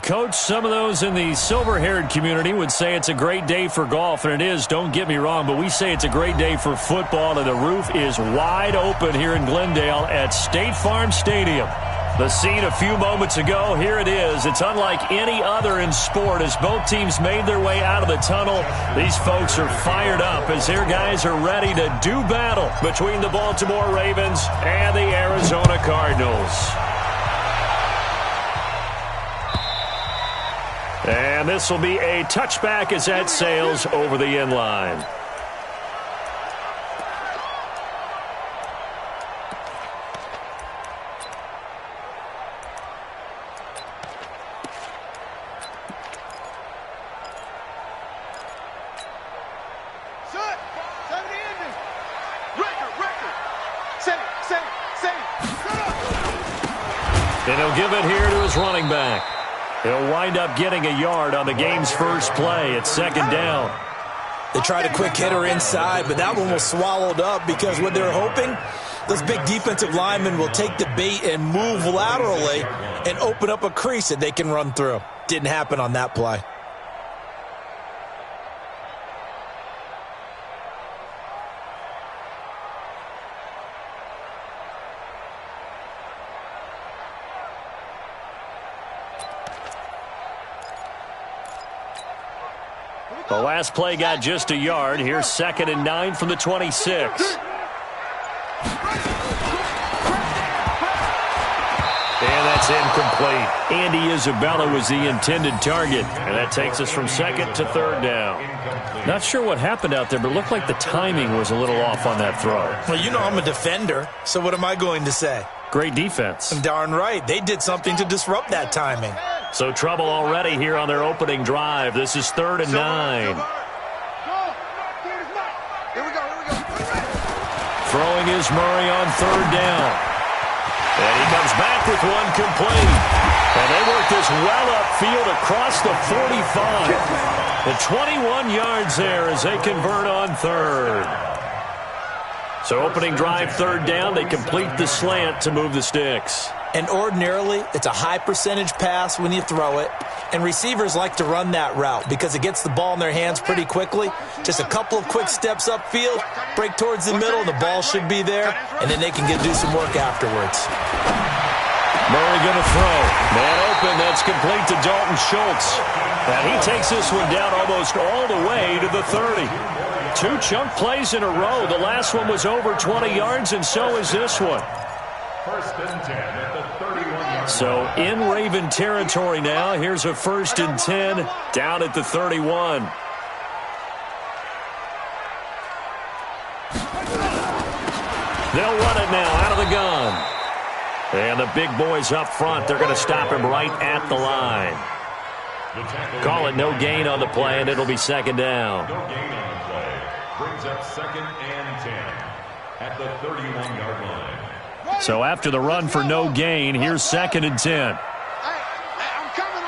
Coach, some of those in the silver-haired community would say it's a great day for golf, and it is, don't get me wrong, but we say it's a great day for football, and the roof is wide open here in Glendale at State Farm Stadium. The scene a few moments ago, here it is. It's unlike any other in sport as both teams made their way out of the tunnel. These folks are fired up as their guys are ready to do battle between the Baltimore Ravens and the Arizona Cardinals. And this will be a touchback as that sails over the end line. And he'll give it here to his running back. He'll wind up getting a yard on the game's first play. It's second down. They tried a quick hitter inside, but that one was swallowed up because what they're hoping, those big defensive linemen will take the bait and move laterally and open up a crease that they can run through. Didn't happen on that play. The last play got just a yard. Here's 2nd and 9 from the 26. And that's incomplete. Andy Isabella was the intended target. And that takes us from 2nd to 3rd down. Not sure what happened out there, but it looked like the timing was a little off on that throw. Well, you know I'm a defender, so what am I going to say? Great defense. Darn right. They did something to disrupt that timing. So trouble already here on their opening drive. This is 3rd and 9. Throwing is Murray on 3rd down. And he comes back with one complete. And they work this well upfield across the 45. The 21 yards there as they convert on 3rd. So opening drive 3rd down, they complete the slant to move the sticks. And ordinarily, it's a high percentage pass when you throw it. And receivers like to run that route because it gets the ball in their hands pretty quickly. Just a couple of quick steps upfield, break towards the middle, the ball should be there, and then they can do some work afterwards. Murray going to throw. Man open, that's complete to Dalton Schultz. And he takes this one down almost all the way to the 30. 2 chunk plays in a row. The last one was over 20 yards, and so is this one. 1st and 10 at the 31-yard. So in Raven territory now. Here's a 1st and 10 down at the 31. They'll run it now out of the gun. And the big boys up front, they're going to stop him right at the line. Call it no gain on the play, and it'll be 2nd down. No gain on the play. Brings up 2nd and 10 at the 31-yard line. So after the run for no gain, here's 2nd and 10. I'm coming.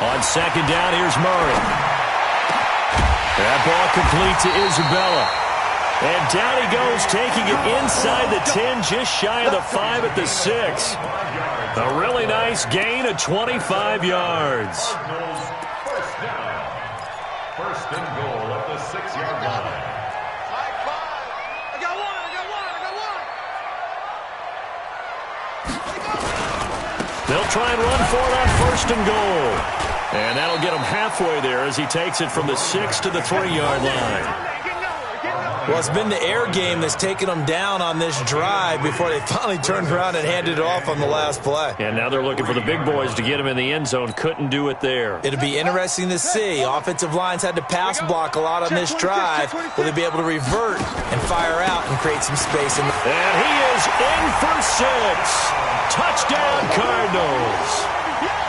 On 2nd down, here's Murray. That ball complete to Isabella. And down he goes, taking it inside the 10, just shy of the 5 at the 6. A really nice gain of 25 yards. First down. 1st and goal at the 6-yard line. I got one. They'll try and run for it on 1st and goal. And that'll get him halfway there as he takes it from the 6 to the 3-yard line. Well, it's been the air game that's taken them down on this drive before they finally turned around and handed it off on the last play. And now they're looking for the big boys to get him in the end zone. Couldn't do it there. It'll be interesting to see. Offensive lines had to pass block a lot on this drive. Will they be able to revert and fire out and create some space? And he is in for 6. Touchdown, Cardinals.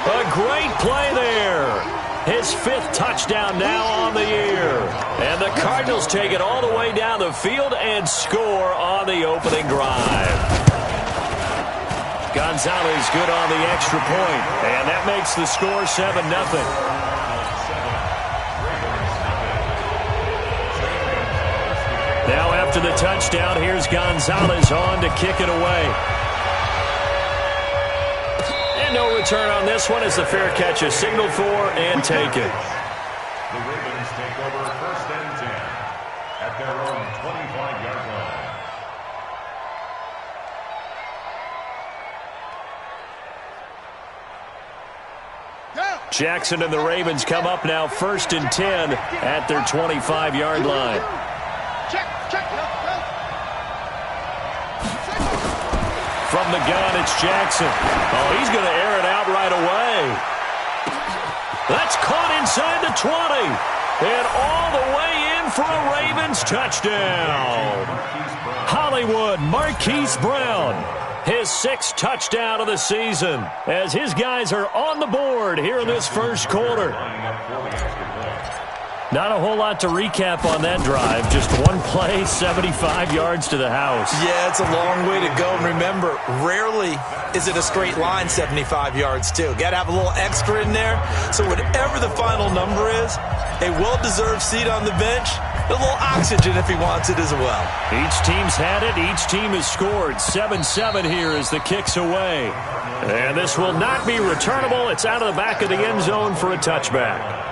A great play there. His 5th touchdown now on the year. And the Cardinals take it all the way down the field and score on the opening drive. Gonzalez good on the extra point. And that makes the score 7-0. Now after the touchdown, here's Gonzalez on to kick it away. And no return on this one as the fair catch is signaled for and taken. The Ravens take over 1st and 10 at their own 25-yard line. Jackson and the Ravens come up now 1st and 10 at their 25-yard line. From the gun, it's Jackson. Oh, he's going to air it out right away. That's caught inside the 20. And all the way in for a Ravens touchdown. Hollywood Marquise Brown. His 6th touchdown of the season as his guys are on the board here in this first quarter. Not a whole lot to recap on that drive. Just one play, 75 yards to the house. Yeah, it's a long way to go. And remember, rarely is it a straight line 75 yards, too. Got to have a little extra in there. So whatever the final number is, a well-deserved seat on the bench, a little oxygen if he wants it as well. Each team's had it. Each team has scored. 7-7 here as the kick's away. And this will not be returnable. It's out of the back of the end zone for a touchback.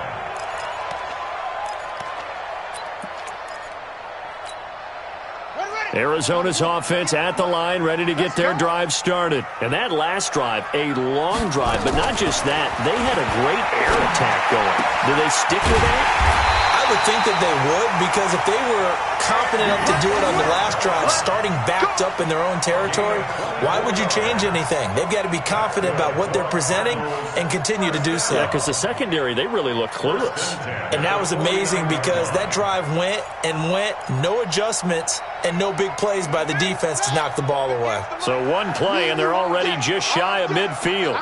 Arizona's offense at the line, ready to get their drive started. And that last drive, a long drive, but not just that. They had a great air attack going. Do they stick with that? I would think that they would, because if they were confident enough to do it on the last drive, starting backed up in their own territory, why would you change anything? They've got to be confident about what they're presenting and continue to do so. Yeah, because the secondary, they really look clueless. And that was amazing because that drive went and went, no adjustments, and no big plays by the defense to knock the ball away. So one play, and they're already just shy of midfield.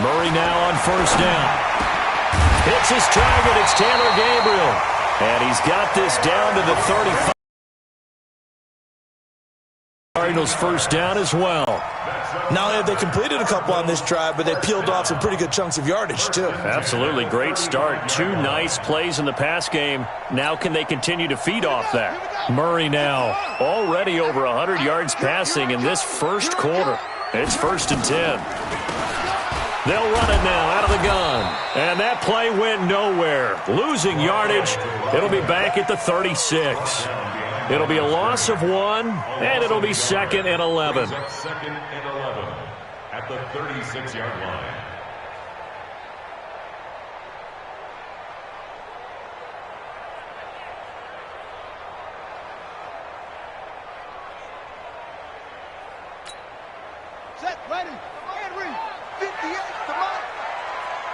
Murray now on 1st down. Hits his target. It's Taylor Gabriel. And he's got this down to the 35. Cardinals 1st down as well. Not only have they completed a couple on this drive, but they peeled off some pretty good chunks of yardage, too. Absolutely. Great start. 2 nice plays in the pass game. Now can they continue to feed off that? Murray now already over 100 yards passing in this first quarter. It's 1st and 10. They'll run it now out of the gun. And that play went nowhere. Losing yardage. It'll be back at the 36. It'll be a loss of 1, and it'll be 2nd and 11. 2nd and 11 at the 36-yard line. Set, ready, Henry, 58, come on.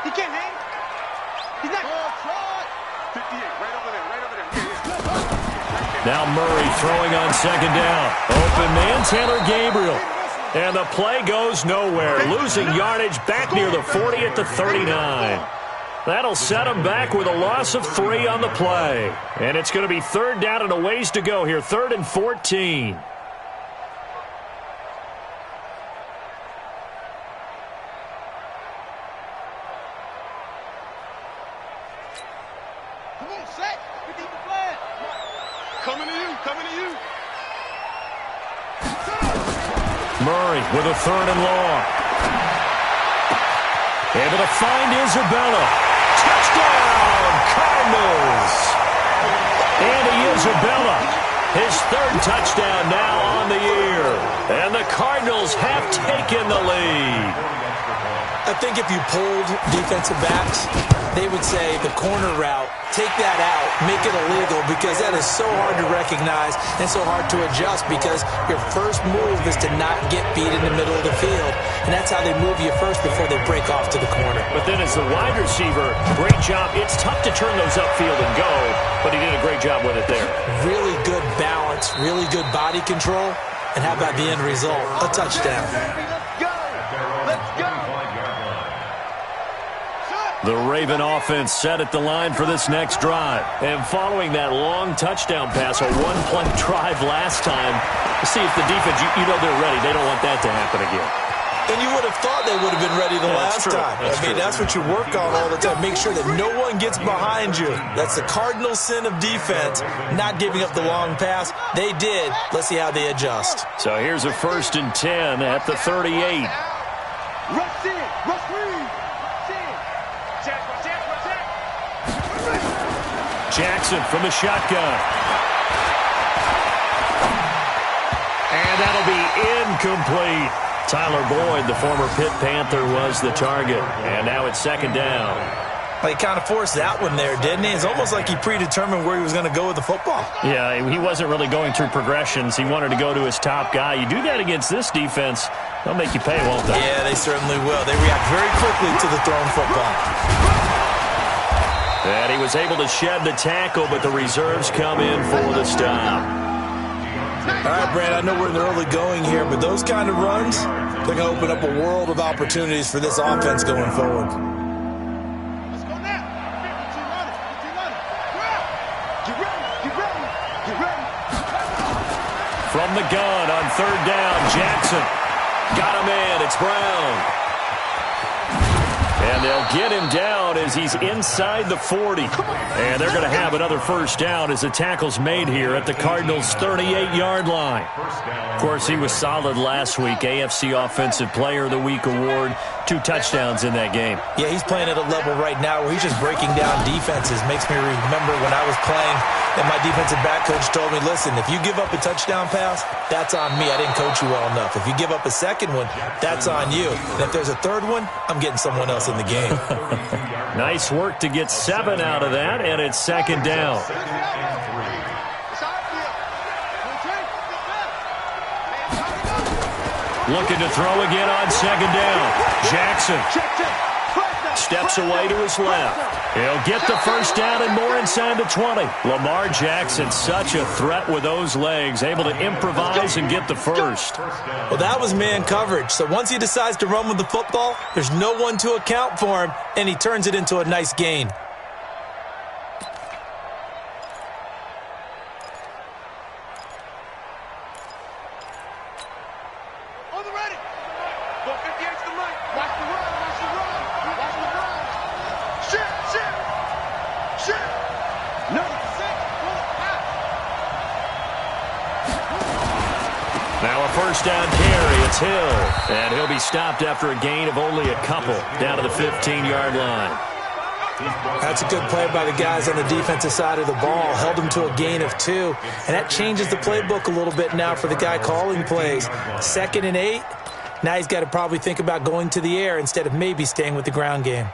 He can't hang. He's not. 58, right over there, right over there. Now Murray throwing on 2nd down. Open man, Taylor Gabriel. And the play goes nowhere. Losing yardage back near the 40 at the 39. That'll set him back with a loss of 3 on the play. And it's going to be 3rd down and a ways to go here. 3rd and 14. Come on, set. We need the flag. Coming to you, coming to you. Murray with a 3rd and long. Able to find Isabella. Touchdown, Cardinals. Andy Isabella, his 3rd touchdown now on the year. And the Cardinals have taken the lead. I think if you polled defensive backs, they would say the corner route, take that out, make it illegal, because that is so hard to recognize and so hard to adjust, because your first move is to not get beat in the middle of the field, and that's how they move you first before they break off to the corner. But then as the wide receiver, great job. It's tough to turn those upfield and go, but he did a great job with it there. Really good balance, really good body control, and how about the end result? A touchdown. The Raven offense set at the line for this next drive. And following that long touchdown pass, a one-play drive last time, see if the defense, you know they're ready. They don't want that to happen again. And you would have thought they would have been ready the last time. That's what you work on all the time. Make sure that no one gets behind you. That's the cardinal sin of defense, not giving up the long pass. They did. Let's see how they adjust. So here's a 1st and 10 at the 38. Rush in. Rush in. Jackson from the shotgun. And that'll be incomplete. Tyler Boyd, the former Pitt Panther, was the target. And now it's 2nd down. Well, he kind of forced that one there, didn't he? It's almost like he predetermined where he was going to go with the football. Yeah, he wasn't really going through progressions. He wanted to go to his top guy. You do that against this defense, they'll make you pay, won't they? Yeah, they certainly will. They react very quickly to the thrown football. And he was able to shed the tackle, but the reserves come in for the stop. All right, Brand, I know we're in the early going here, but those kind of runs, they're going to open up a world of opportunities for this offense going forward. Let's go now. Get ready. Get ready. Get ready. From the gun on 3rd down, Jackson. Got him in. It's Brown. And they'll get him down as he's inside the 40. And they're going to have another 1st down as the tackle's made here at the Cardinals' 38-yard line. Of course, he was solid last week. AFC Offensive Player of the Week award. 2 touchdowns in that game. Yeah, he's playing at a level right now where he's just breaking down defenses. Makes me remember when I was playing and my defensive back coach told me, listen, if you give up a touchdown pass, that's on me. I didn't coach you well enough. If you give up a 2nd one, that's on you. And if there's a 3rd one, I'm getting someone else in the game. Nice work to get 7 out of that, and it's 2nd down. Looking to throw again on 2nd down. Jackson steps away to his left. He'll get the 1st down and more inside the 20. Lamar Jackson, such a threat with those legs, able to improvise and get the 1st. Well, that was man coverage. So once he decides to run with the football, there's no one to account for him, and he turns it into a nice gain. On the ready. Go 58 to the right. Watch the run. Watch the run. Watch the run. Shit. No. 6. Now a 1st down carry. It's Hill. And he'll be stopped after a gain of only a couple down to the 15-yard line. That's a good play by the guys on the defensive side of the ball. Held him to a gain of 2. And that changes the playbook a little bit now for the guy calling plays. 2nd and 8. Now he's got to probably think about going to the air instead of maybe staying with the ground game.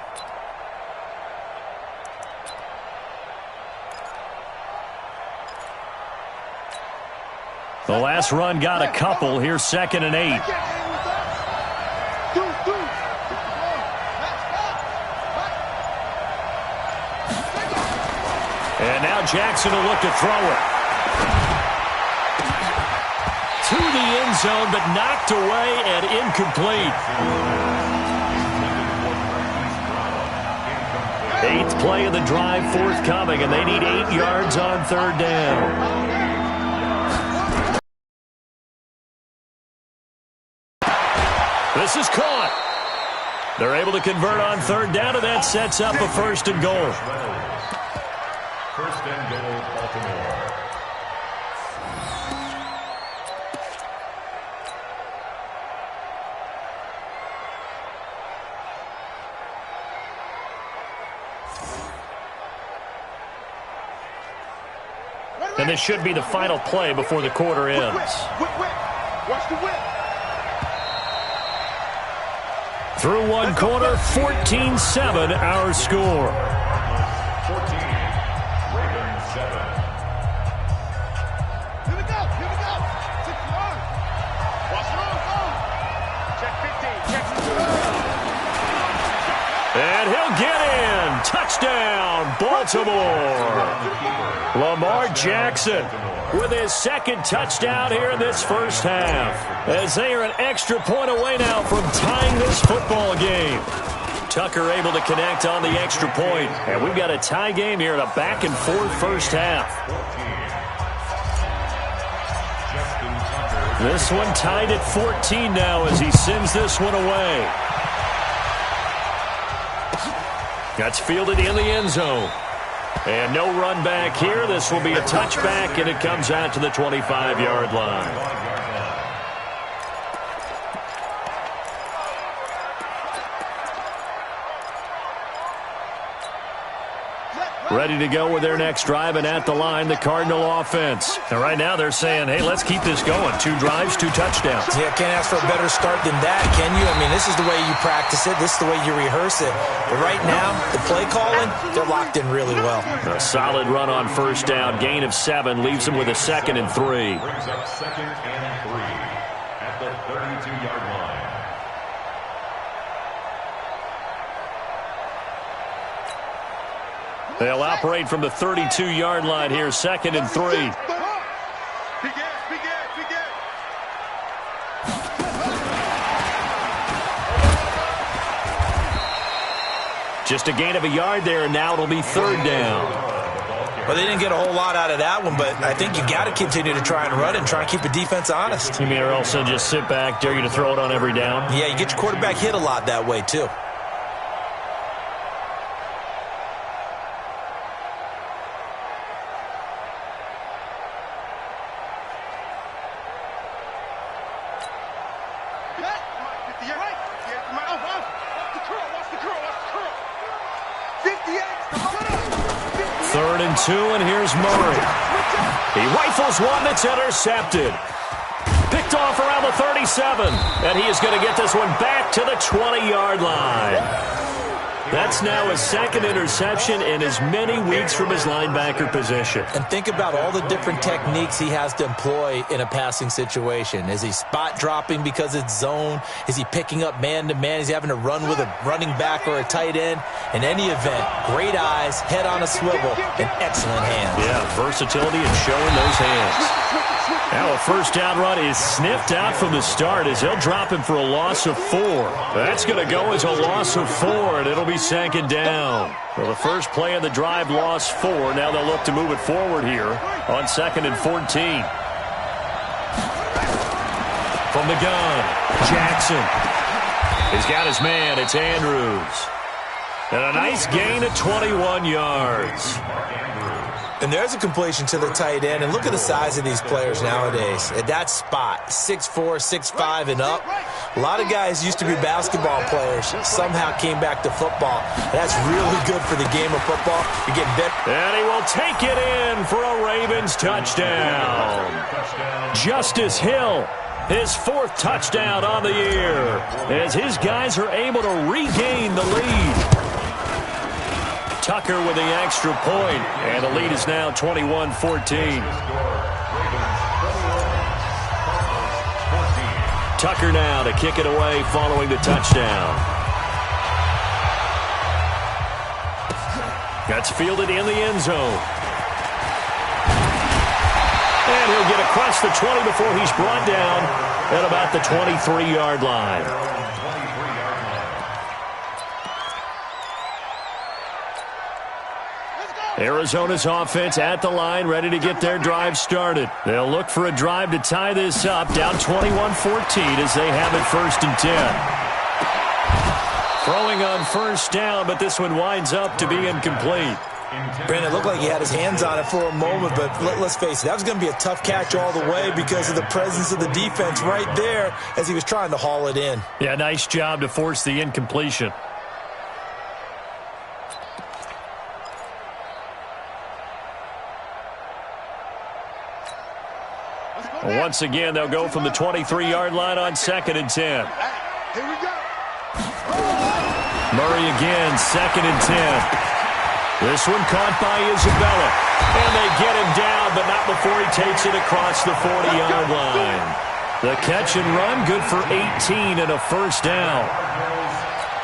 The last run got a couple. Here's 2nd and 8. And now Jackson will look to throw it. To the end zone, but knocked away and incomplete. 8th play of the drive forthcoming, and they need 8 yards on 3rd down. This is caught. They're able to convert on 3rd down, and that sets up a 1st and goal. 1st and goal, Baltimore. And this should be the final play before the quarter ends. Watch the whip. Through one quarter, 14-7 our score. 14, Ravens 7. Here we go. 6 yards. Watch the run. Check 15. And he'll get in. Touchdown, Baltimore. Lamar Jackson with his 2nd touchdown here in this 1st half, as they are an extra point away now from tying this football game. Tucker able to connect on the extra point, and we've got a tie game here in a back-and-forth 1st half. Justin Tucker This one tied at 14 now as he sends this one away. That's fielded in the end zone. And no run back here. This will be a touchback, and it comes out to the 25-yard line. Ready to go with their next drive, and at the line, the Cardinal offense. And right now they're saying, hey, let's keep this going. 2 drives, 2 touchdowns. Yeah, can't ask for a better start than that, can you? I mean, this is the way you practice it. This is the way you rehearse it. But right now, the play calling, they're locked in really well. A solid run on first down. Gain of 7 leaves them with a 2nd and 3. Brings up 2nd and 3 at the 32-yard line. They'll operate from the 32-yard line here, 2nd and 3. Just a gain of a yard there, and now it'll be 3rd down. Well, they didn't get a whole lot out of that one, but I think you got to continue to try and run and try and keep the defense honest. You mean or also just sit back, dare you to throw it on every down? Yeah, you get your quarterback hit a lot that way, too. Third and 2, and here's Murray. He rifles one that's intercepted. Picked off around the 37, and he is going to get this one back to the 20-yard line. That's now his 2nd interception in as many weeks from his linebacker position. And think about all the different techniques he has to employ in a passing situation. Is he spot dropping because it's zone? Is he picking up man-to-man? Is he having to run with a running back or a tight end? In any event, great eyes, head on a swivel, and excellent hands. Yeah, versatility and showing those hands. Now a first down run is sniffed out from the start as they'll drop him for a loss of 4. That's going to go as a loss of 4, and it'll be 2nd down. Well, the first play of the drive lost 4. Now they'll look to move it forward here on 2nd and 14. From the gun, Jackson. He's got his man. It's Andrews. And a nice gain of 21 yards. And there's a completion to the tight end. And look at the size of these players nowadays. At that spot, 6'4", 6'5", and up. A lot of guys used to be basketball players. Somehow came back to football. That's really good for the game of football. You're getting better. And he will take it in for a Ravens touchdown. Justice Hill, his 4th touchdown on the year, as his guys are able to regain the lead. Tucker with the extra point, and the lead is now 21-14. Tucker now to kick it away following the touchdown. That's fielded in the end zone. And he'll get across the 20 before he's brought down at about the 23-yard line. Arizona's offense at the line, ready to get their drive started. They'll look for a drive to tie this up, down 21-14 as they have it 1st and 10. Throwing on first down, but this one winds up to be incomplete. Brandon, it looked like he had his hands on it for a moment, but let's face it, that was going to be a tough catch all the way because of the presence of the defense right there as he was trying to haul it in. Yeah, nice job to force the incompletion. Once again, they'll go from the 23-yard line on 2nd and 10. Here we go. Murray again, 2nd and 10. This one caught by Isabella. And they get him down, but not before he takes it across the 40-yard line. The catch and run, good for 18 and a first down.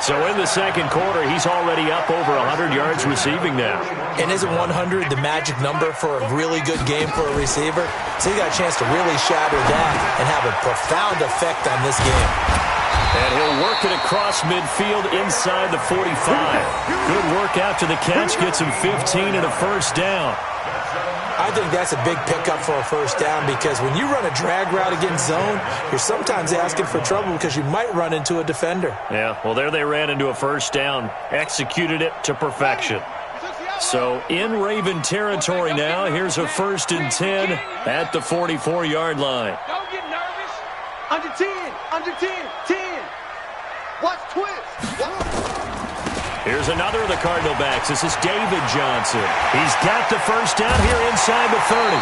So in the second quarter, he's already up over 100 yards receiving now. And isn't 100 the magic number for a really good game for a receiver? So he got a chance to really shatter that and have a profound effect on this game. And he'll work it across midfield inside the 45. Good work after the catch, gets him 15 and a first down. I think that's a big pickup for a first down because when you run a drag route against zone, you're sometimes asking for trouble because you might run into a defender. Yeah, well, there they ran into a first down, executed it to perfection. So in Raven territory now, here's a 1st and 10 at the 44-yard line. Don't get nervous. Under 10, under 10, 10. Watch twist. Here's another of the Cardinal backs. This is David Johnson. He's got the first down here inside the 30.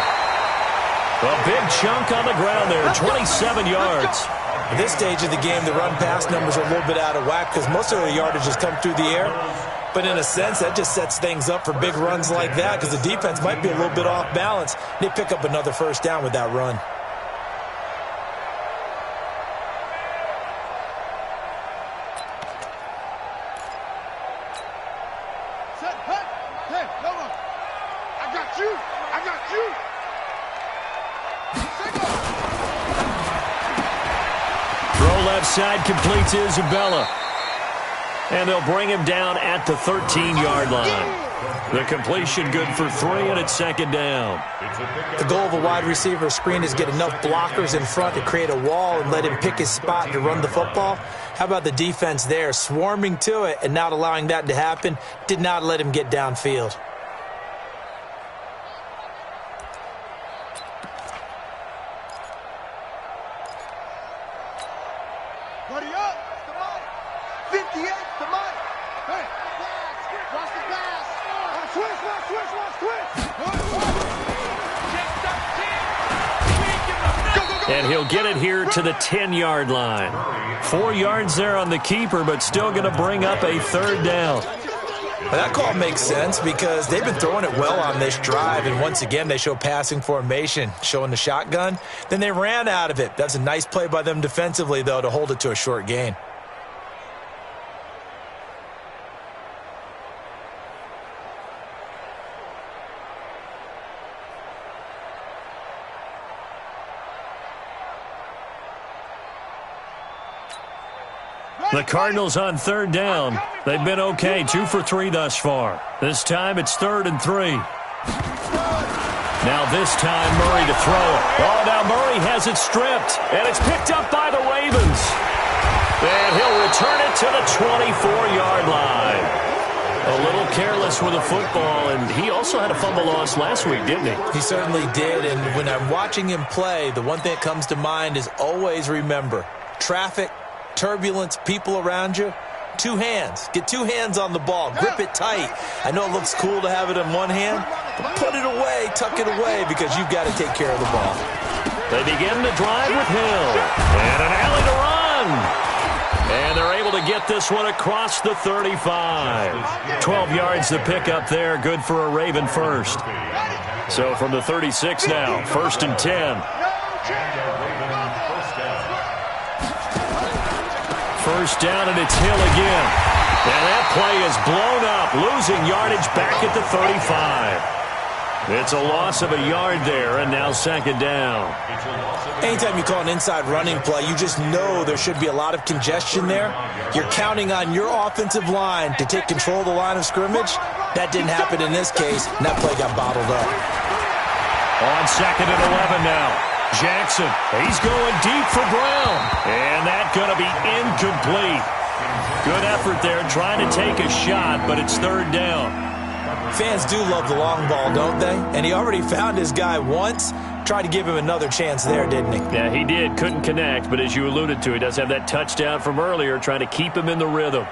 A big chunk on the ground there, 27 yards. At this stage of the game, the run-pass numbers are a little bit out of whack because most of the yardage has come through the air. But in a sense, that just sets things up for big runs like that because the defense might be a little bit off balance. They pick up another first down with that run. Hey, no one. I got you. I got you. Throw left side completes Isabella. And they'll bring him down at the 13-yard line. The completion good for 3, and it's 2nd down. The goal of a wide receiver screen is get enough blockers in front to create a wall and let him pick his spot to run the football. How about the defense there, swarming to it and not allowing that to happen? Did not let him get downfield. Buddy up. 58, the money. Hey, watch the pass. Watch twist. And he'll get it here to the 10-yard line. 4 yards there on the keeper, but still going to bring up a 3rd down. Well, that call makes sense because they've been throwing it well on this drive, and once again they show passing formation, showing the shotgun. Then they ran out of it. That's a nice play by them defensively, though, to hold it to a short gain. The Cardinals on 3rd down. They've been okay, 2 for 3 thus far. This time it's 3rd and 3. Now this time Murray to throw it. Oh, now Murray has it stripped, and it's picked up by the Ravens. And he'll return it to the 24-yard line. A little careless with the football, and he also had a fumble loss last week, didn't he? He certainly did, and when I'm watching him play, the one thing that comes to mind is always remember, traffic, turbulence, people around you, 2 hands. Get 2 hands on the ball. Grip it tight. I know it looks cool to have it in one hand, but put it away, tuck it away, because you've got to take care of the ball. They begin the drive with Hill. And an alley to run. And they're able to get this one across the 35. 12 yards to pick up there. Good for a Raven first. So from the 36 now, 1st and 10. First down, and it's Hill again. And that play is blown up, losing yardage back at the 35. It's a loss of a yard there, and now 2nd down. Anytime you call an inside running play, you just know there should be a lot of congestion there. You're counting on your offensive line to take control of the line of scrimmage. That didn't happen in this case, and that play got bottled up. On 2nd and 11 now. Jackson, he's going deep for Brown. And that's going to be incomplete. Good effort there trying to take a shot, but it's 3rd down. Fans do love the long ball, don't they? And he already found his guy once. Tried to give him another chance there, didn't he? Yeah, he did. Couldn't connect, but as you alluded to, he does have that touchdown from earlier, trying to keep him in the rhythm.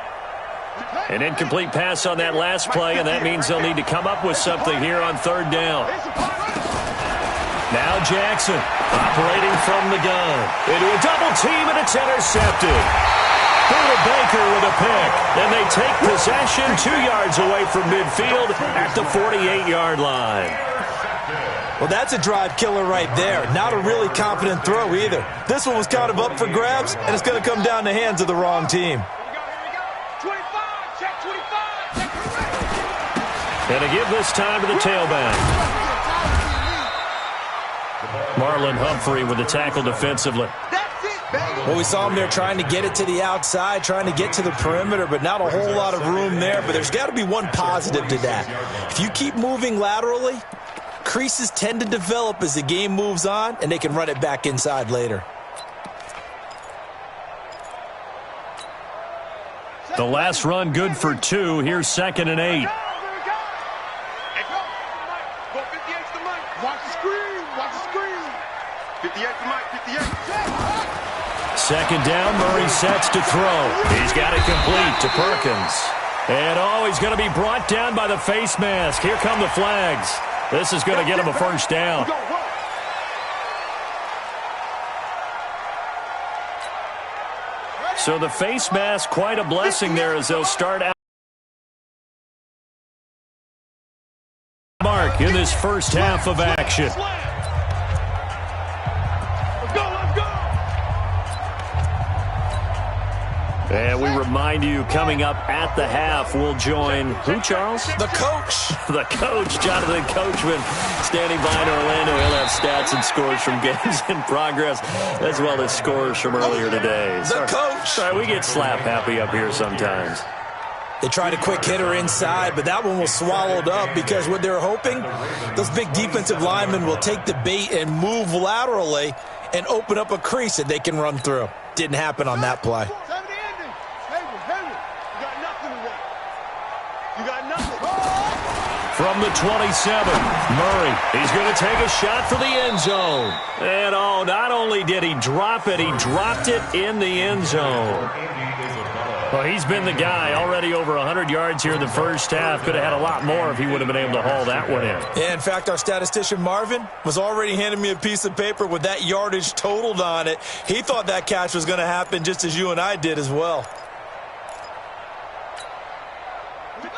An incomplete pass on that last play, and that means they'll need to come up with something here on 3rd down. Now Jackson operating from the gun. Into a double team, and it's intercepted. Buda Baker with a pick. Then they take possession 2 yards away from midfield at the 48-yard line. Well, that's a drive killer right there. Not a really confident throw either. This one was kind of up for grabs, and it's going to come down the hands of the wrong team. 25, check 25. And to give this time to the tailback. Marlon Humphrey with the tackle defensively. Well, we saw him there trying to get it to the outside, trying to get to the perimeter, but not a whole lot of room there. But there's got to be one positive to that. If you keep moving laterally, creases tend to develop as the game moves on, and they can run it back inside later. The last run good for 2. Here's 2nd and 8. Watch the screen. Watch the screen. 58 to Mike. 58. 2nd down. Murray sets to throw. He's got it complete to Perkins. And he's going to be brought down by the face mask. Here come the flags. This is going to get him a first down. So the face mask, quite a blessing there as they'll start out. Mark in this first half of action. And we remind you, coming up at the half, we'll join who, Charles? The coach. The coach, Jonathan Coachman, standing by in Orlando. He'll have stats and scores from games in progress, as well as scores from earlier today. The coach. Sorry, we get slap happy up here sometimes. They tried a quick hitter inside, but that one was swallowed up because what they're hoping, those big defensive linemen will take the bait and move laterally and open up a crease that they can run through. Didn't happen on that play. From the 27, Murray. He's going to take a shot for the end zone. And not only did he drop it, he dropped it in the end zone. Well, he's been the guy, already over 100 yards here in the first half. Could have had a lot more if he would have been able to haul that one in. Yeah, in fact, our statistician Marvin was already handing me a piece of paper with that yardage totaled on it. He thought that catch was going to happen just as you and I did as well.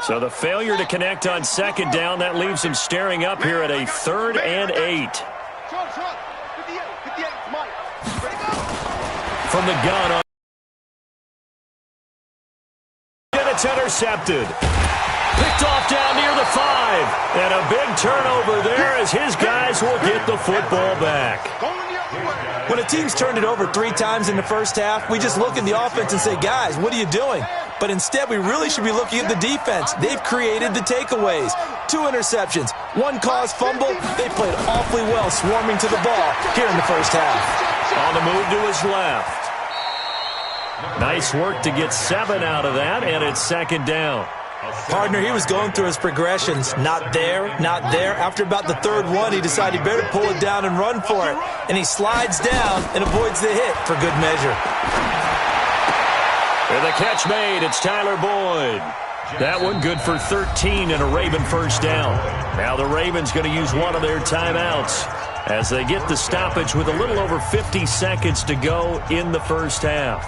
So the failure to connect on 2nd down, that leaves him staring up here at a 3rd and 8. From the gun. And it's intercepted. Picked off down near the 5. And a big turnover there as his guys will get the football back. When a team's turned it over 3 times in the first half, we just look at the offense and say, guys, what are you doing? But instead, we really should be looking at the defense. They've created the takeaways. 2 interceptions, 1 caused fumble. They played awfully well swarming to the ball here in the first half. On the move to his left. Nice work to get 7 out of that, and it's 2nd down. Partner, he was going through his progressions. Not there, not there. After about the 3rd one, he decided he better pull it down and run for it. And he slides down and avoids the hit for good measure. And the catch made, it's Tyler Boyd. That one good for 13 and a Raven first down. Now the Ravens going to use one of their timeouts as they get the stoppage with a little over 50 seconds to go in the first half.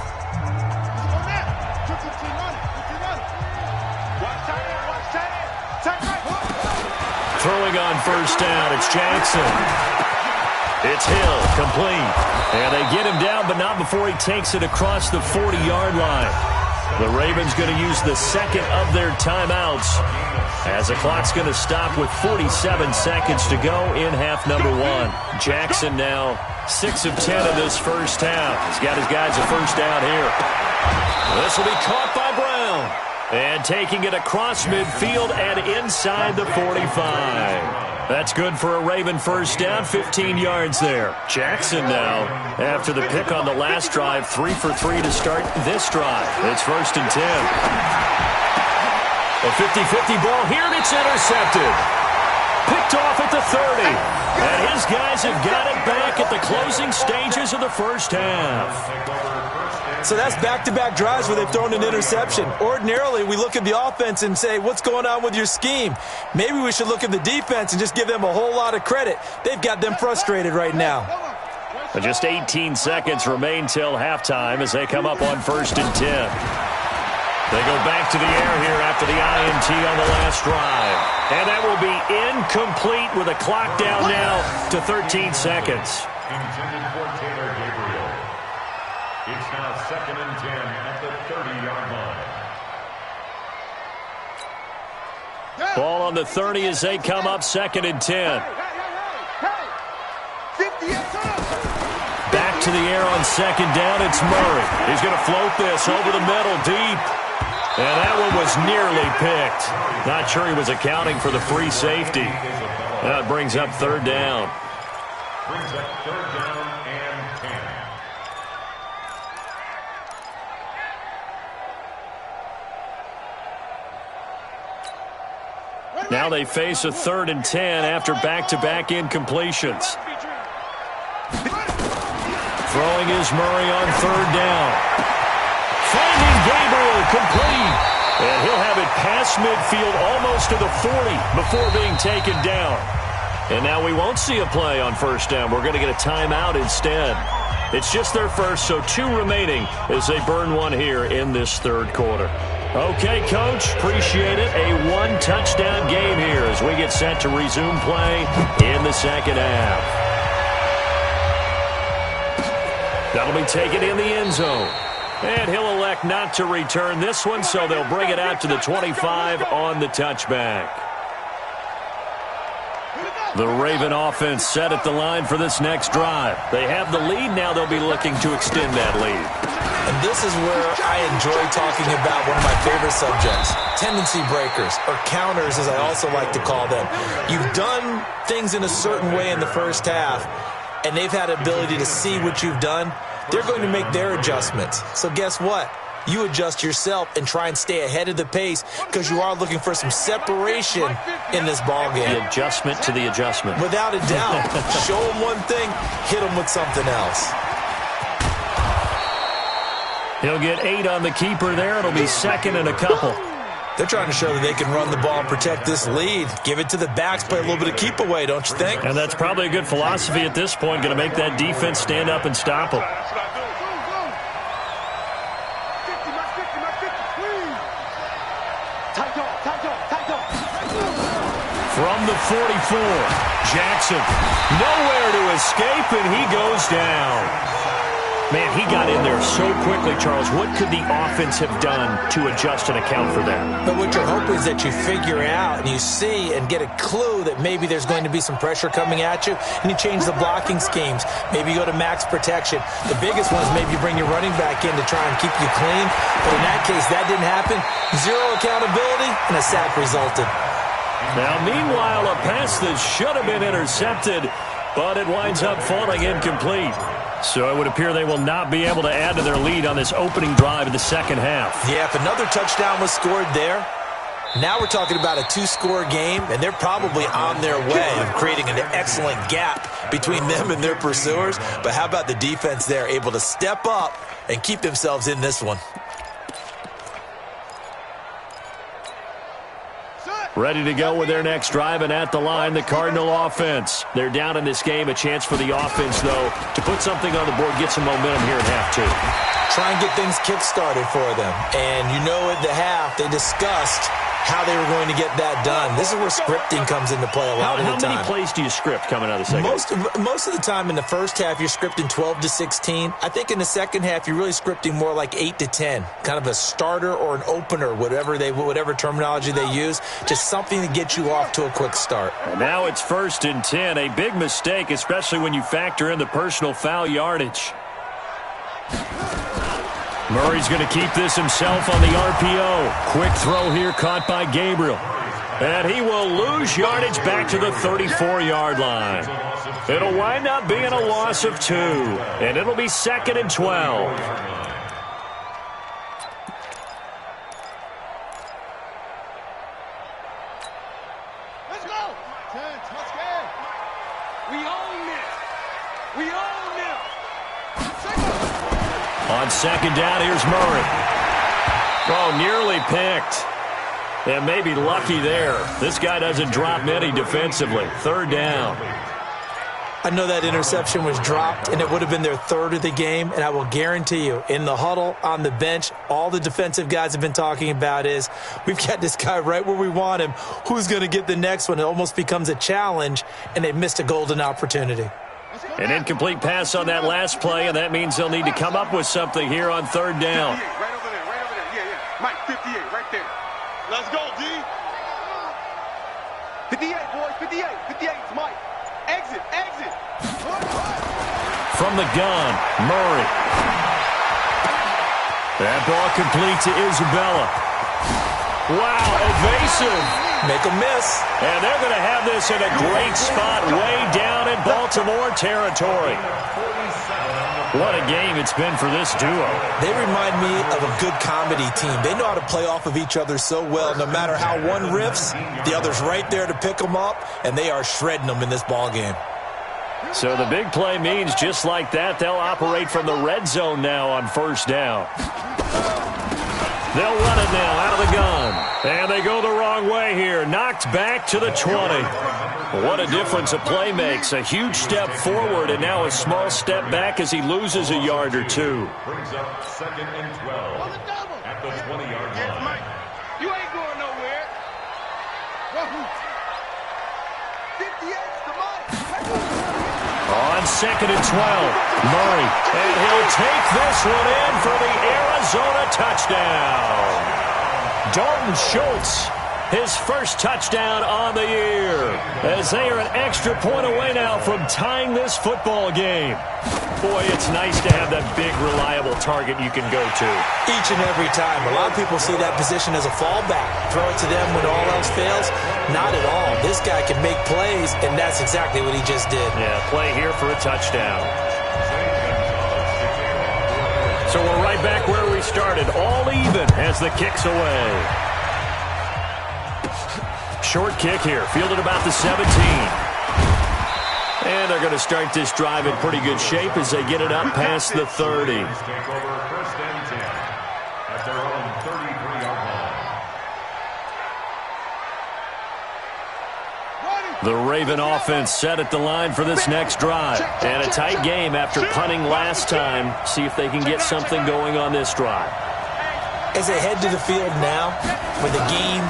Throwing on first down, it's Jackson. It's Hill, complete. And they get him down, but not before he takes it across the 40-yard line. The Ravens going to use the 2nd of their timeouts as the clock's going to stop with 47 seconds to go in half number 1. Jackson now 6 of 10 in this first half. He's got his guys a first down here. This will be caught by Brown. And taking it across midfield and inside the 45. That's good for a Raven first down, 15 yards there. Jackson now, after the pick on the last drive, 3 for 3 to start this drive. It's 1st and 10. A 50-50 ball here, and it's intercepted. Picked off at the 30. And his guys have got it back at the closing stages of the first half. So that's back-to-back drives where they've thrown an interception. Ordinarily, we look at the offense and say, what's going on with your scheme? Maybe we should look at the defense and just give them a whole lot of credit. They've got them frustrated right now. Just 18 seconds remain till halftime as they come up on 1st and 10. They go back to the air here after the INT on the last drive. And that will be incomplete with a clock down now to 13 seconds. Intended for Taylor Gabriel. It's now 2nd and 10 at the 30-yard line. Ball on the 30 as they come up 2nd and 10. Back to the air on 2nd down, it's Murray. He's going to float this over the middle deep. And that one was nearly picked. Not sure he was accounting for the free safety. That brings up third down. Brings up third down and 10. Now they face a 3rd and 10 after back-to-back incompletions. Throwing is Murray on third down. Finding Gabriel complete. And he'll have it past midfield almost to the 40 before being taken down. And now we won't see a play on first down. We're going to get a timeout instead. It's just their first, so 2 remaining as they burn one here in this third quarter. Okay, Coach, appreciate it. A 1-touchdown game here as we get set to resume play in the second half. That'll be taken in the end zone. And he'll elect not to return this one, so they'll bring it out to the 25 on the touchback. The Raven offense set at the line for this next drive. They have the lead. Now they'll be looking to extend that lead. And this is where I enjoy talking about one of my favorite subjects, tendency breakers, or counters as I also like to call them. You've done things in a certain way in the first half, and they've had ability to see what you've done. They're going to make their adjustments. So guess what? You adjust yourself and try and stay ahead of the pace because you are looking for some separation in this ball game. The adjustment to the adjustment. Without a doubt. Show them one thing, hit them with something else. He'll get 8 on the keeper there. It'll be 2nd and a couple. They're trying to show that they can run the ball and protect this lead. Give it to the backs, play a little bit of keep away, don't you think? And that's probably a good philosophy at this point, going to make that defense stand up and stop them. From the 44, Jackson, nowhere to escape, and he goes down. Man, he got in there so quickly, Charles. What could the offense have done to adjust and account for that? But what you're hoping is that you figure out and you see and get a clue that maybe there's going to be some pressure coming at you, and you change the blocking schemes. Maybe you go to max protection. The biggest one is maybe you bring your running back in to try and keep you clean. But in that case, that didn't happen. 0 accountability, and a sack resulted. Now, meanwhile, a pass that should have been intercepted, but it winds up falling incomplete. So it would appear they will not be able to add to their lead on this opening drive of the second half. Yeah, if another touchdown was scored there, now we're talking about a 2-score game, and they're probably on their way of creating an excellent gap between them and their pursuers. But how about the defense there, able to step up and keep themselves in this one? Ready to go with their next drive, and at the line, the Cardinal offense. They're down in this game. A chance for the offense, though, to put something on the board, get some momentum here in half 2. Try and get things kick-started for them. And you know at the half, they discussed how they were going to get that done. This is where scripting comes into play a lot of the time. How many plays do you script coming out of the second half? Most of the time in the first half, you're scripting 12 to 16. I think in the second half, you're really scripting more like 8 to 10. Kind of a starter or an opener, whatever terminology they use. Just something to get you off to a quick start. And now it's 1st and 10. A big mistake, especially when you factor in the personal foul yardage. Murray's going to keep this himself on the RPO. Quick throw here caught by Gabriel. And he will lose yardage back to the 34-yard line. It'll wind up being a loss of 2. And it'll be 2nd and 12. Let's go. Let's go. We own this. We own this. On second down, here's Murray. Oh, nearly picked. And maybe lucky there. This guy doesn't drop many defensively. 3rd down. I know that interception was dropped, and it would have been their 3rd of the game, and I will guarantee you, in the huddle, on the bench, all the defensive guys have been talking about is, we've got this guy right where we want him. Who's going to get the next one? It almost becomes a challenge, and they've missed a golden opportunity. An incomplete pass on that last play, and that means they'll need to come up with something here on 3rd down. Right over there, right over there. Yeah. Mike, 58, right there. Let's go, D. 58, boys, 58. 58, it's Mike. Exit. From the gun, Murray. That ball complete to Isabella. Wow, evasive. Make a miss. And they're going to have this in a great spot way down in Baltimore territory. What a game it's been for this duo. They remind me of a good comedy team. They know how to play off of each other so well. No matter how one riffs, the other's right there to pick them up, and they are shredding them in this ball game. So the big play means just like that, they'll operate from the red zone now on first down. They'll run it now out of the gun. And they go the wrong way here. Knocked back to the 20. What a difference a play makes. A huge step forward and now a small step back as he loses a yard or two. Brings up 2nd and 12 at the 20-yard line. You ain't going nowhere. 58's the money. On 2nd and 12, Murray. And he'll take this one in for the Arizona touchdown. Dalton Schultz, his first touchdown on the year, as they are an extra point away now from tying this football game. Boy, it's nice to have that big, reliable target you can go to. Each and every time. A lot of people see that position as a fallback. Throw it to them when all else fails. Not at all. This guy can make plays, and that's exactly what he just did. Yeah, play here for a touchdown. So we're right back where we started. All even as the kick's away. Short kick here, fielded about the 17. And they're going to start this drive in pretty good shape as they get it up past the 30. Take over 1st and 10 at their own 33-yard line. The Raven offense set at the line for this next drive. And a tight game after punting last time. See if they can get something going on this drive. As they head to the field now, with the game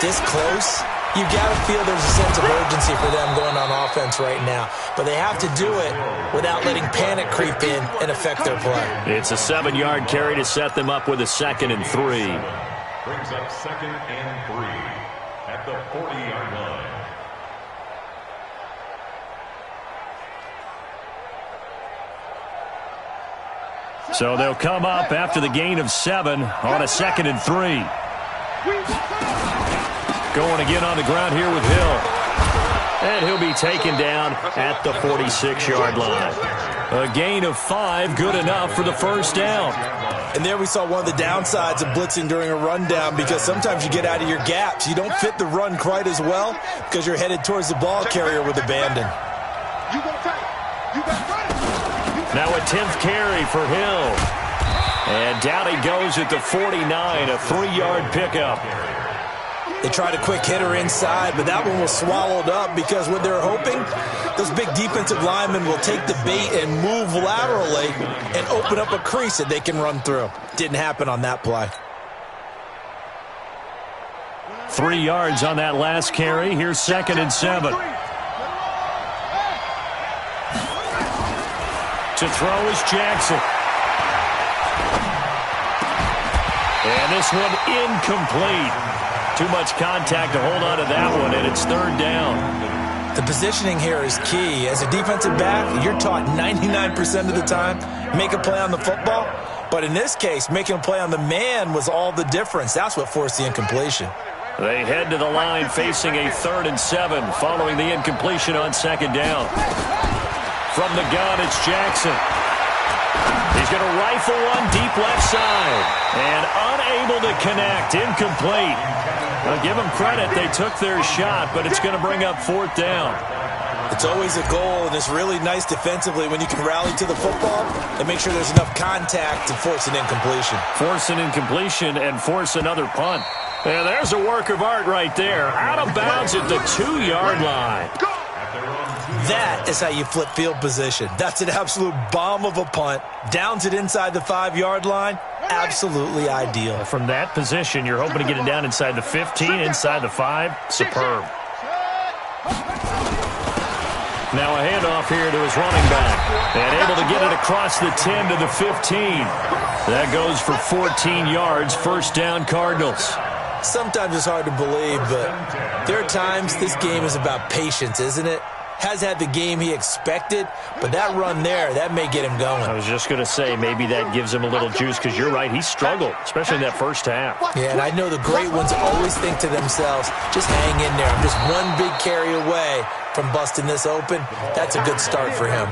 this close, you got to feel there's a sense of urgency for them going on offense right now. But they have to do it without letting panic creep in and affect their play. It's a 7-yard carry to set them up with a 2nd and 3. Brings up 2nd and 3 at the 40-yard line. So they'll come up after the gain of 7 on a 2nd and 3. Going again on the ground here with Hill. And he'll be taken down at the 46-yard line. A gain of 5, good enough for the first down. And there we saw one of the downsides of blitzing during a rundown, because sometimes you get out of your gaps. You don't fit the run quite as well because you're headed towards the ball carrier with abandon. Now a 10th carry for Hill. And down he goes at the 49, a 3-yard pickup. They tried a quick hitter inside, but that one was swallowed up because what they're hoping, those big defensive linemen will take the bait and move laterally and open up a crease that they can run through. Didn't happen on that play. 3 yards on that last carry. Here's 2nd and 7. To throw is Jackson. And this one incomplete. Too much contact to hold on to that one, and it's 3rd down. The positioning here is key. As a defensive back, you're taught 99% of the time, make a play on the football. But in this case, making a play on the man was all the difference. That's what forced the incompletion. They head to the line facing a 3rd and 7 following the incompletion on 2nd down. From the gun, it's Jackson. He's going to rifle one deep left side. And unable to connect, incomplete. Well, give them credit, they took their shot, but it's going to bring up 4th down. It's always a goal, and it's really nice defensively when you can rally to the football and make sure there's enough contact to force an incompletion. Force an incompletion and force another punt. And there's a work of art right there. Out of bounds at the 2-yard line. That is how you flip field position. That's an absolute bomb of a punt. Downs it inside the 5-yard line. Absolutely ideal. From that position, you're hoping to get it down inside the 15, inside the 5. Superb. Now a handoff here to his running back. And able to get it across the 10 to the 15. That goes for 14 yards. First down, Cardinals. Sometimes it's hard to believe, but there are times this game is about patience, isn't it? has had the game he expected, but that run there, that may get him going. I was just going to say, maybe that gives him a little juice, because you're right, he struggled, especially in that first half. Yeah, and I know the great ones always think to themselves, just hang in there. I'm just one big carry away from busting this open. That's a good start for him.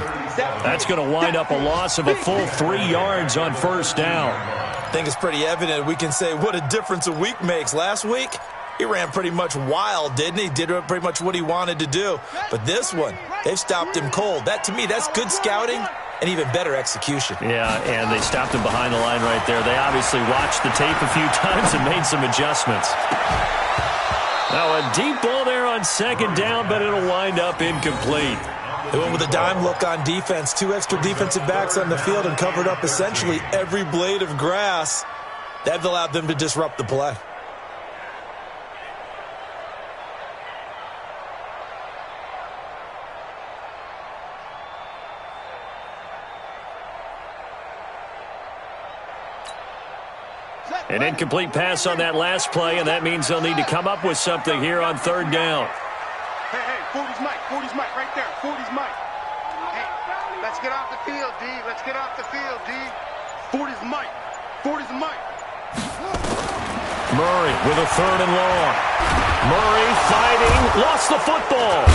That's going to wind up a loss of a full 3 yards on first down. I think it's pretty evident. We can say what a difference a week makes. Last week, he ran pretty much wild, didn't he? Did pretty much what he wanted to do. But this one, they've stopped him cold. That, to me, that's good scouting and even better execution. Yeah, and they stopped him behind the line right there. They obviously watched the tape a few times and made some adjustments. Now, a deep ball there on second down, but it'll wind up incomplete. They went with a dime look on defense. 2 extra defensive backs on the field and covered up essentially every blade of grass. That allowed them to disrupt the play. An incomplete pass on that last play, and that means they'll need to come up with something here on third down. Hey, 40's Mike, right there, 40's Mike. Hey, let's get off the field, D. Let's get off the field, D. 40's Mike. Murray with a third and long. Murray fighting, lost the football.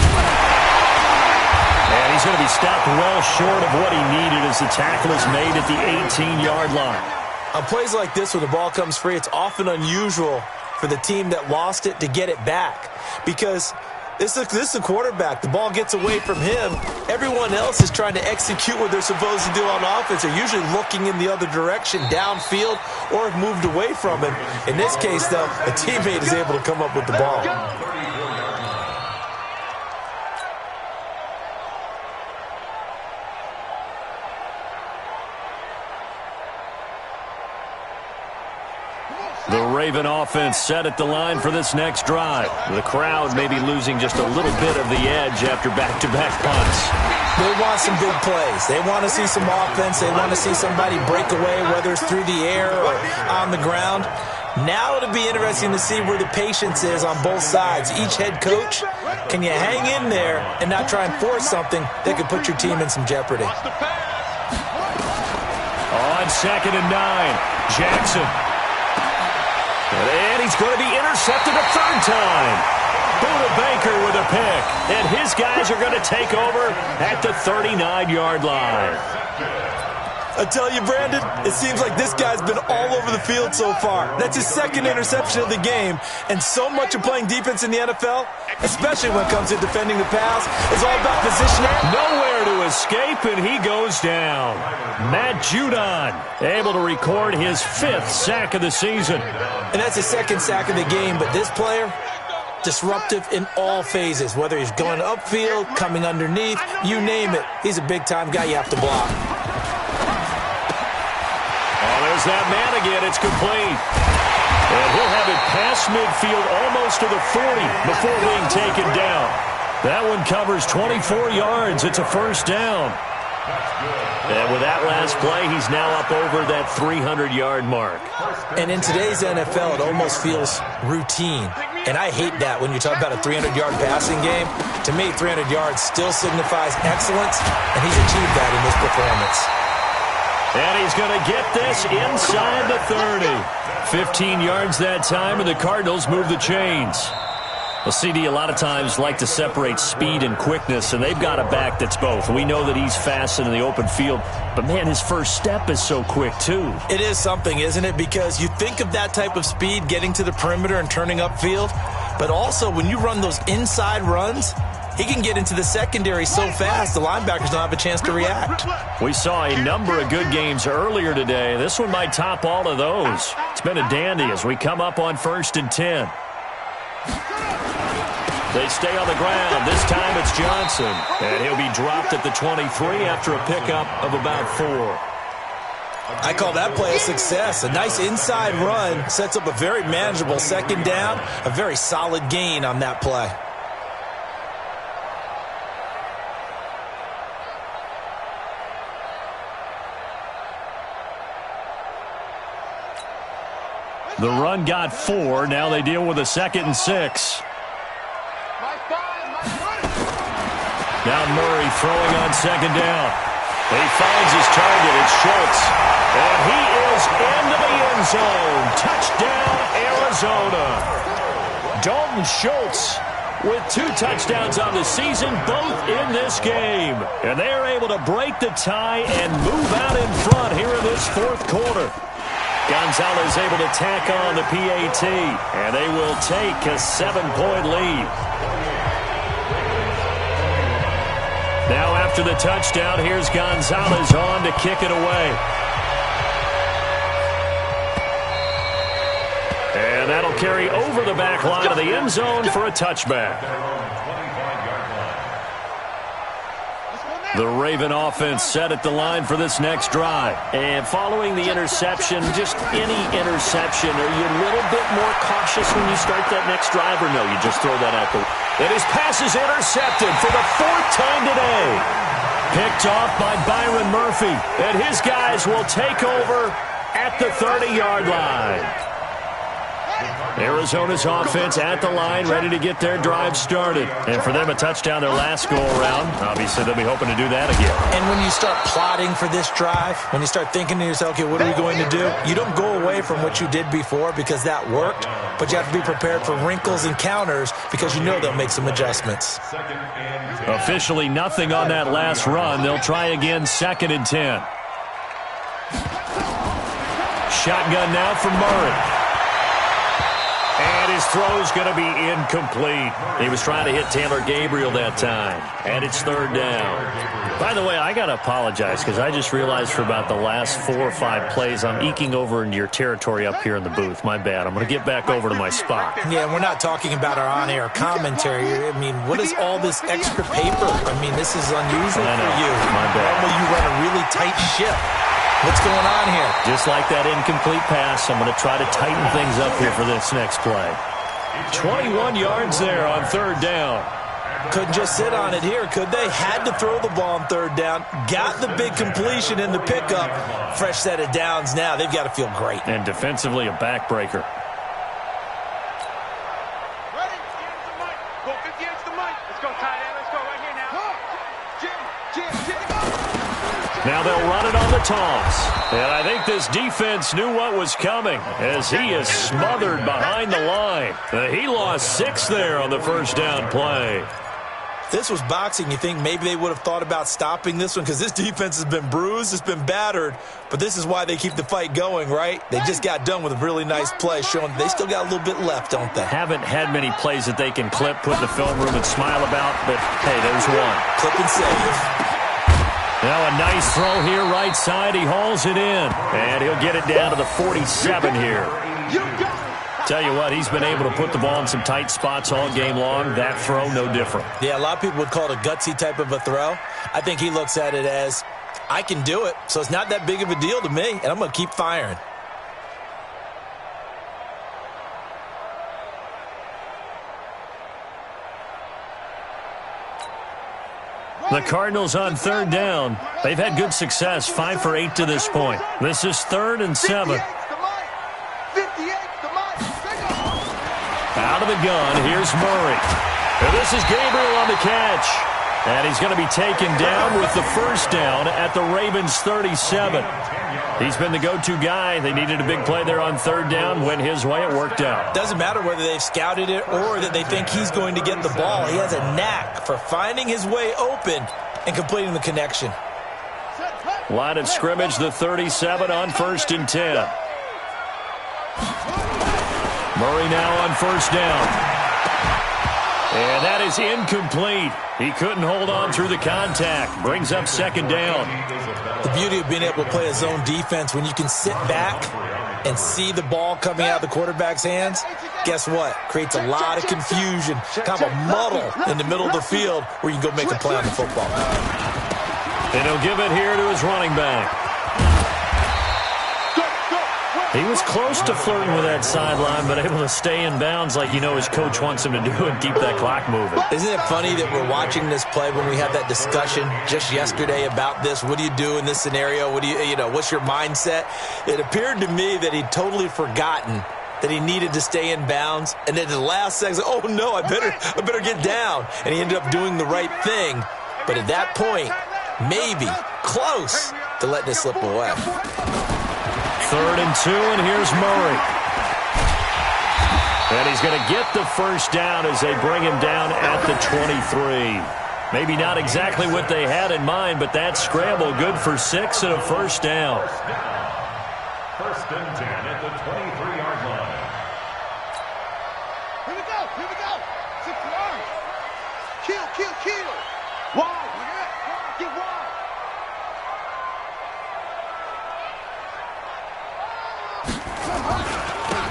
And he's going to be stopped well short of what he needed as the tackle is made at the 18-yard line. On plays like this where the ball comes free, it's often unusual for the team that lost it to get it back. Because this is a quarterback. The ball gets away from him. Everyone else is trying to execute what they're supposed to do on offense. They're usually looking in the other direction, downfield, or have moved away from him. In this case, though, a teammate is able to come up with the ball. The Raven offense set at the line for this next drive. The crowd may be losing just a little bit of the edge after back-to-back punts. They want some big plays. They want to see some offense. They want to see somebody break away, whether it's through the air or on the ground. Now it'll be interesting to see where the patience is on both sides. Each head coach, can you hang in there and not try and force something that could put your team in some jeopardy? On second and 9, Jackson. And he's going to be intercepted a third time. Buda Baker with a pick. And his guys are going to take over at the 39-yard line. I tell you, Brandon, it seems like this guy's been all over the field so far. That's his second interception of the game. And so much of playing defense in the NFL, especially when it comes to defending the pass, is all about positioning. Nowhere to escape, and he goes down. Matt Judon able to record his 5th sack of the season. And that's his 2nd sack of the game. But this player, disruptive in all phases, whether he's going upfield, coming underneath, you name it. He's a big-time guy you have to block. There's that man again. It's complete. And he'll have it past midfield almost to the 40 before being taken down. That one covers 24 yards. It's a first down. And with that last play, he's now up over that 300-yard mark. And in today's NFL, it almost feels routine. And I hate that when you talk about a 300-yard passing game. To me, 300 yards still signifies excellence, and he's achieved that in this performance. And he's going to get this inside the 30. 15 yards that time, and the Cardinals move the chains. Well, CD, a lot of times like to separate speed and quickness, and they've got a back that's both. We know that he's fast in the open field, but, man, his first step is so quick, too. It is something, isn't it? Because you think of that type of speed getting to the perimeter and turning upfield, but also when you run those inside runs, he can get into the secondary so fast, the linebackers don't have a chance to react. We saw a number of good games earlier today. This one might top all of those. It's been a dandy as we come up on 1st and 10. They stay on the ground. This time it's Johnson. And he'll be dropped at the 23 after a pickup of about 4. I call that play a success. A nice inside run sets up a very manageable second down, a very solid gain on that play. The run got 4. Now they deal with a 2nd and 6. Now Murray throwing on second down. He finds his target. It's Schultz. And he is into the end zone. Touchdown, Arizona. Dalton Schultz with 2 touchdowns on the season, both in this game. And they are able to break the tie and move out in front here in this fourth quarter. Gonzalez able to tack on the PAT, and they will take a 7-point lead. Now after the touchdown, here's Gonzalez on to kick it away. And that'll carry over the back line of the end zone for a touchback. The Raven offense set at the line for this next drive. And following the interception, just any interception, are you a little bit more cautious when you start that next drive, or no, you just throw that out there? And his pass is intercepted for the 4th time today. Picked off by Byron Murphy. And his guys will take over at the 30-yard line. Arizona's offense at the line, ready to get their drive started. And for them, a touchdown their last go-around. Obviously, they'll be hoping to do that again. And when you start plotting for this drive, when you start thinking to yourself, okay, what are we going to do? You don't go away from what you did before because that worked, but you have to be prepared for wrinkles and counters because you know they'll make some adjustments. Officially nothing on that last run. They'll try again, 2nd and 10. Shotgun now for Murray. And his throw's going to be incomplete. He was trying to hit Taylor Gabriel that time. And it's 3rd down. By the way, I got to apologize because I just realized for about the last 4 or 5 plays, I'm eking over into your territory up here in the booth. My bad. I'm going to get back over to my spot. Yeah, we're not talking about our on-air commentary. I mean, what is all this extra paper? I mean, this is unusual for you. My bad. Normally you run a really tight ship. What's going on here? Just like that incomplete pass, I'm going to try to tighten things up here for this next play. 21 yards there on 3rd down. Couldn't just sit on it here, could they? Had to throw the ball on 3rd down. Got the big completion in the pickup. Fresh set of downs now. They've got to feel great. And defensively, a backbreaker. Ready? Go 50 yards to Mike. Let's go, tight end. Let's go right here now. Jim. Now they'll run it on the toss. And I think this defense knew what was coming as he is smothered behind the line. He lost 6 there on the 1st down play. If this was boxing, you think maybe they would have thought about stopping this one because this defense has been bruised, it's been battered, but this is why they keep the fight going, right? They just got done with a really nice play showing they still got a little bit left, don't they? Haven't had many plays that they can clip, put in the film room and smile about, but hey, there's one. Clip and save. Now a nice throw here, right side. He hauls it in. And he'll get it down to the 47 here. Tell you what, he's been able to put the ball in some tight spots all game long. That throw, no different. Yeah, a lot of people would call it a gutsy type of a throw. I think he looks at it as, I can do it, so it's not that big of a deal to me, and I'm going to keep firing. The Cardinals on 3rd down. They've had good success, 5 for 8 to this point. This is 3rd and 7. Out of the gun, here's Murray. And this is Gabriel on the catch. And he's going to be taken down with the 1st down at the Ravens' 37. He's been the go-to guy. They needed a big play there on 3rd down. Went his way, it worked out. Doesn't matter whether they've scouted it or that they think he's going to get the ball. He has a knack for finding his way open and completing the connection. Line of scrimmage, the 37 on 1st and 10. Murray now on 1st down. And that is incomplete. He couldn't hold on through the contact. Brings up 2nd down. The beauty of being able to play a zone defense when you can sit back and see the ball coming out of the quarterback's hands, guess what? Creates a lot of confusion, kind of a muddle in the middle of the field where you can go make a play on the football. And he'll give it here to his running back. He was close to flirting with that sideline, but able to stay in bounds like you know his coach wants him to do and keep that clock moving. Isn't it funny that we're watching this play when we had that discussion just yesterday about this? What do you do in this scenario? What do you know, what's your mindset? It appeared to me that he'd totally forgotten that he needed to stay in bounds, and then the last second, oh no, I better get down. And he ended up doing the right thing. But at that point, maybe close to letting it slip away. 3rd and 2, and here's Murray. And he's going to get the first down as they bring him down at the 23. Maybe not exactly what they had in mind, but that scramble good for 6 and a first down. 1st and 10 at the 23-yard line. Here we go. 6 yards. Kill. Wide. Get wide.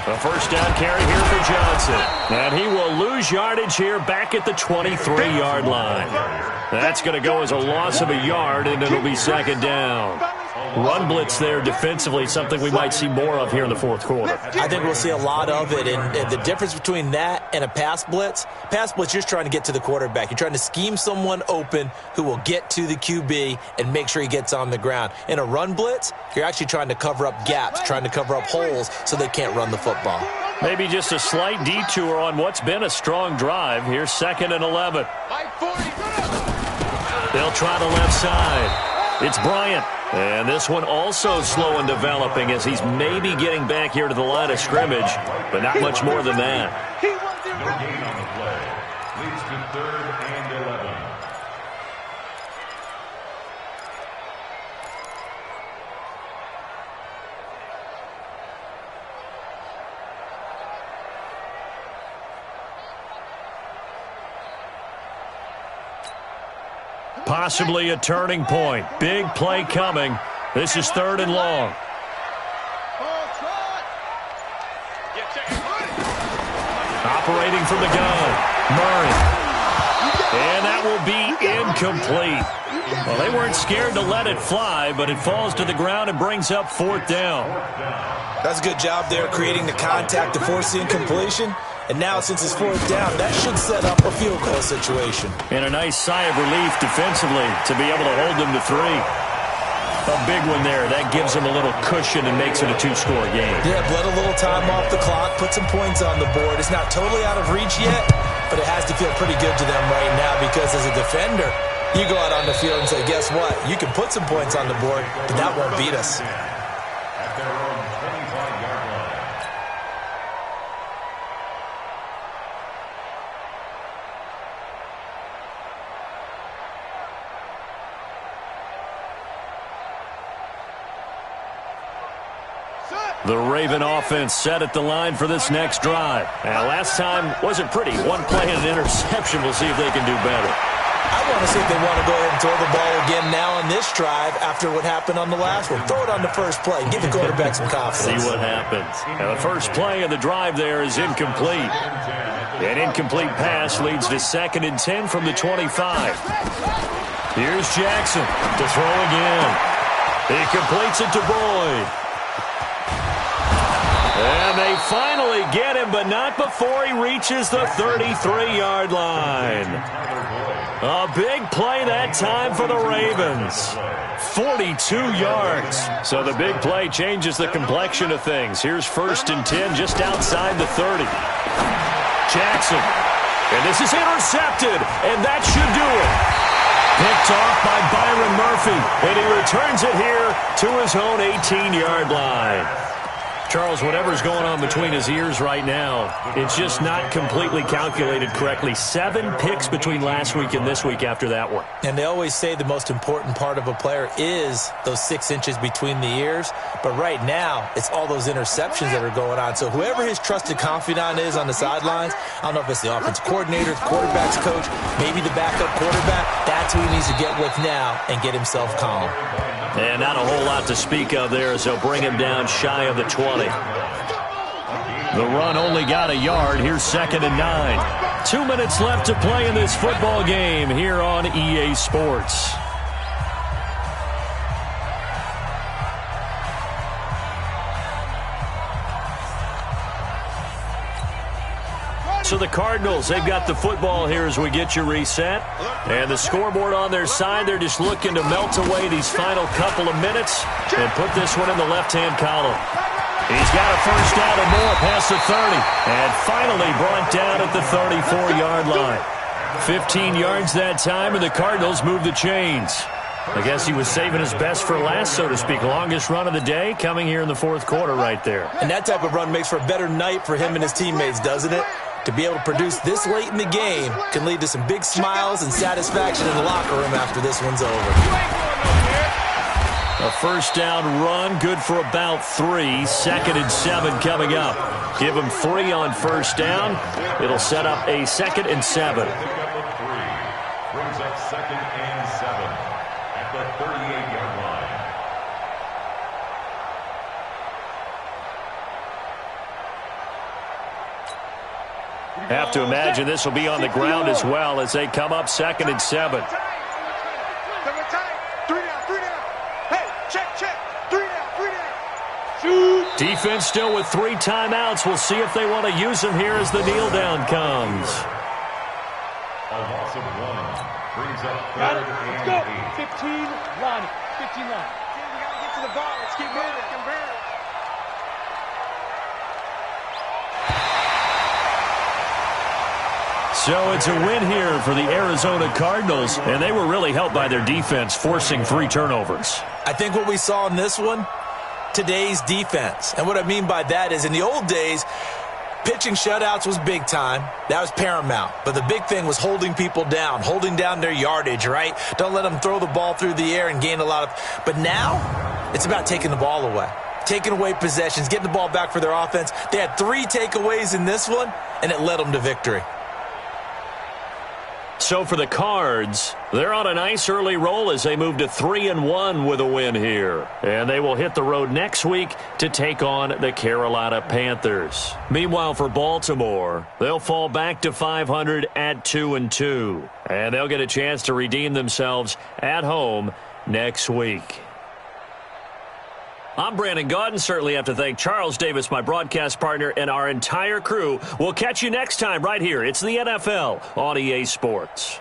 A first down carry here for Johnson. And he will lose yardage here back at the 23-yard line. That's going to go as a loss of a yard, and it'll be 2nd down. Run blitz there defensively, something we might see more of here in the 4th quarter. I think we'll see a lot of it, and the difference between that and a pass blitz, you're trying to get to the quarterback. You're trying to scheme someone open who will get to the QB and make sure he gets on the ground. In a run blitz, you're actually trying to cover up gaps, trying to cover up holes so they can't run the football. Maybe just a slight detour on what's been a strong drive. Here's 2nd and 11. They'll try the left side. It's Bryant. And this one also slow in developing as he's maybe getting back here to the line of scrimmage, but not much more than that. No gain on the play. Leads to 3rd and 11. Possibly a turning point. Big play coming. This is 3rd and long. Operating from the gun. Murray. And that will be incomplete. Well, they weren't scared to let it fly, but it falls to the ground and brings up 4th down. That's a good job there creating the contact to force the incompletion. And now, since it's 4th down, that should set up a field goal situation. And a nice sigh of relief defensively to be able to hold them to 3. A big one there. That gives them a little cushion and makes it a 2-score game. Yeah, let a little time off the clock, put some points on the board. It's not totally out of reach yet, but it has to feel pretty good to them right now because as a defender, you go out on the field and say, guess what? You can put some points on the board, but that won't beat us. At their own 25-yard line. The Raven offense set at the line for this next drive. Now, last time wasn't pretty. One play and an interception. We'll see if they can do better. I want to see if they want to go ahead and throw the ball again now on this drive after what happened on the last one. Throw it on the first play. Give the quarterback some confidence. See what happens. Now, the first play of the drive there is incomplete. An incomplete pass leads to 2nd and 10 from the 25. Here's Jackson to throw again. He completes it to Boyd. And they finally get him, but not before he reaches the 33-yard line. A big play that time for the Ravens. 42 yards. So the big play changes the complexion of things. Here's 1st and 10 just outside the 30. Jackson. And this is intercepted, and that should do it. Picked off by Byron Murphy, and he returns it here to his own 18-yard line. Charles, whatever's going on between his ears right now, it's just not completely calculated correctly. 7 picks between last week and this week after that one. And they always say the most important part of a player is those 6 inches between the ears. But right now, it's all those interceptions that are going on. So whoever his trusted confidant is on the sidelines, I don't know if it's the offensive coordinator, the quarterback's coach, maybe the backup quarterback, that's who he needs to get with now and get himself calm. And not a whole lot to speak of there as they'll bring him down shy of the 20. The run only got a yard. Here's 2nd and 9. 2 minutes left to play in this football game here on EA Sports. So the Cardinals, they've got the football here as we get you reset. And the scoreboard on their side, they're just looking to melt away these final couple of minutes and put this one in the left-hand column. He's got a first down and more past the 30. And finally brought down at the 34-yard line. 15 yards that time, and the Cardinals move the chains. I guess he was saving his best for last, so to speak. Longest run of the day coming here in the fourth quarter right there. And that type of run makes for a better night for him and his teammates, doesn't it? To be able to produce this late in the game can lead to some big smiles and satisfaction in the locker room after this one's over. A first down run, good for about 3. 2nd and 7 coming up. Give him 3 on first down. It'll set up a 2nd and 7. Brings up 2nd and 7 at the 38-yard line. Have to imagine this will be on the ground as well as they come up 2nd and 7. Defense still with 3 timeouts. We'll see if they want to use them here as the kneel down comes. A loss of 1 brings up 3rd and 8. 15 line. 15 line. We gotta get to the ball. Let's keep moving. So it's a win here for the Arizona Cardinals, and they were really helped by their defense, forcing 3 turnovers. I think what we saw in this one, today's defense. And what I mean by that is in the old days, pitching shutouts was big time. That was paramount. But the big thing was holding people down, holding down their yardage, right? Don't let them throw the ball through the air and gain a lot of... But now, it's about taking the ball away. Taking away possessions, getting the ball back for their offense. They had 3 takeaways in this one, and it led them to victory. So for the Cards, they're on a nice early roll as they move to 3-1 with a win here. And they will hit the road next week to take on the Carolina Panthers. Meanwhile, for Baltimore, they'll fall back to 500 at 2-2. And they'll get a chance to redeem themselves at home next week. I'm Brandon Gaudin. Certainly have to thank Charles Davis, my broadcast partner, and our entire crew. We'll catch you next time right here. It's the NFL on EA Sports.